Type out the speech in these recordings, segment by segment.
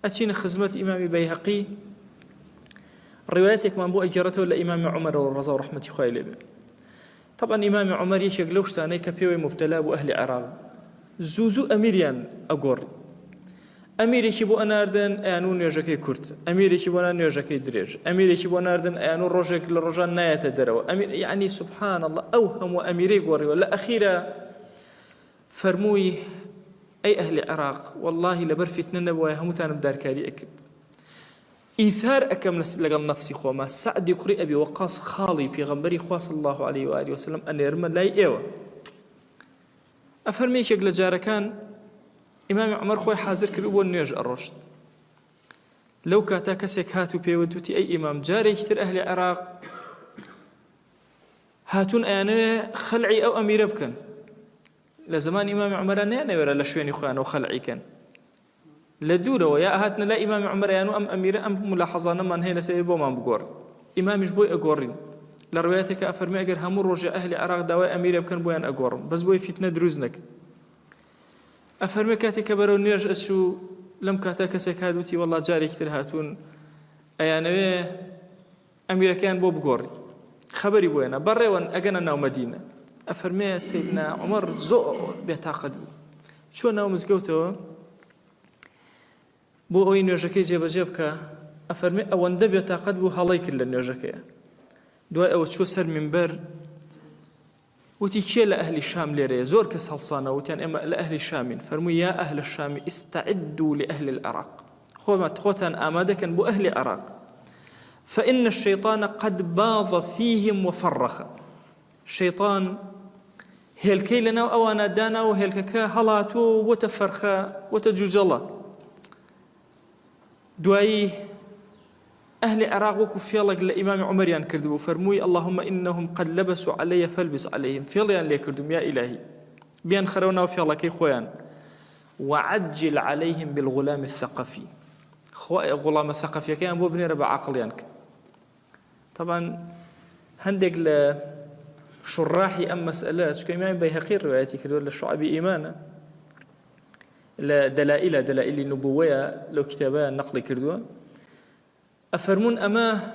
أتينا خزمة إمام بيهقي روايتك من بو أجرته لإمام عمر والرضا ورحمة خوالي. طبعا إمام عمر يشيق لوشتاني كبيوي مبتلى بو أهل عراق زوزو أميريان أقور أميري كيبو أناردن أنو نيوجاكي كرد أميري كيبو أنا نيوجاكي دريج أميري كيبو أناردن أنو روجك للرجال ناية درو أمير يعني سبحان الله أوهم وأميري قوري ولا أخيرا فرموي أي أهل العراق والله لبر فتنة نبويا هموتان بدار كاري أكد إيثار أكم لقل نفسي خوما سعد يقرئ أبي وقاص خالي في غنبري خوا صلى الله عليه وآله وسلم أن يرمى لا يأوى أفرمي شكل جاركان إمام عمر خوي حاضر كريبو النيج الرشد لو كاتا كسك هاتو بيودوتي أي إمام جاري يكتر أهل العراق هاتون أنا خلعي أو أمير بكن لزمان إمام عمر أنا ولا لشوين إخوان وخلعي كان لدورة ويا هاتنا لا إمام عمر يانو أم أمير أم ملاحظانا من هي لسيبو ما بقور إمام جبوي أقورين لرواياتك أفرمي أجر همور رجع أهل العراق دواء أمير بكن بويان أقورم بس بوي فتنة دروزنك أفرمي كاتي كبروا نيرج أشو لم كاتا كسك هادوتي والله جاري كتير هاتون أيانوي أمير كان بو بقوري خبري بوينا بري وان أجنا ناو مدينة أفرمي سيدنا عمر زو بيعتقد شو ناو مزقوته بو أوي نيوجاكي جيب جيبك أفرمي أوان دبي يعتقد بو هلايك للنيوجاكي دواء أو شو سر منبر وتيكي لأهل الشام ليري زور كس هلصانة وتيان إما لأهل الشام فرموا يا أهل الشام استعدوا لأهل العراق خوما تخوتان آمادة بو أهل العراق فإن الشيطان قد باض فيهم وفرخ الشيطان هيلكي لنا وأوانا دانا وهيلككا هلاتو وتفرخا وتجوجلا دواي أهل العراق وكفيلق لإمام عمر يان كردبو فرموي اللهم إنهم قد لبسوا علي فالبس عليهم فيليان لي كردم يا إلهي بيان خرونا وفيلقي خويان وعجل عليهم بالغلام الثقفي غلام الثقفي كان أبو بني ربع عقليانك طبعا هندق لشراحي أم مسألات كإمام بيهقي رواياتي كردو للشعب إيمانا دلائل النبوية لو كتابا نقل كردوا أفرمون أما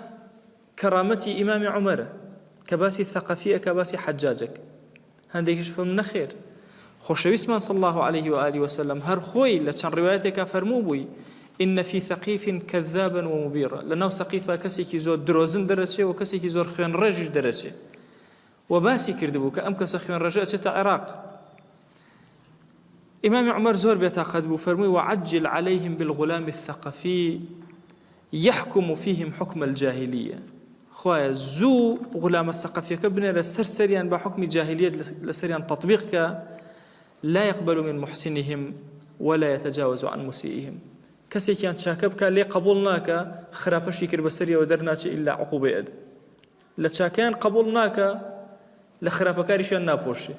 كرامتي إمام عمر كباسي الثقافية كباسي حجاجك هنديك يشوف من خير خوشوي اسمان صلى الله عليه وآله وسلم هر خوي لكن روايتك فرمو بوي إن في ثقيف كذابا ومبيرا لأنه ثقيفة كسيكي زور دروزن درجة وكسيكي زور خين رجج درجة وباسي كردبو كأم كسخين رجاء عراق إمام عمر زور بيتاقد بو فرمي وعجل عليهم بالغلام الثقفي يحكم فيهم حكم الجاهلية خوايا زو غلام الثقفي كبني لسرسريان بحكم الجاهلية لسريان تطبيقك لا يقبل من محسنهم ولا يتجاوز عن مسيئهم كسي كان شاكبك لي قبولناك خرابشي كربسرية ودرناك إلا عقوبة أد لشاكان قبولناك لخرابكاريش النابوشي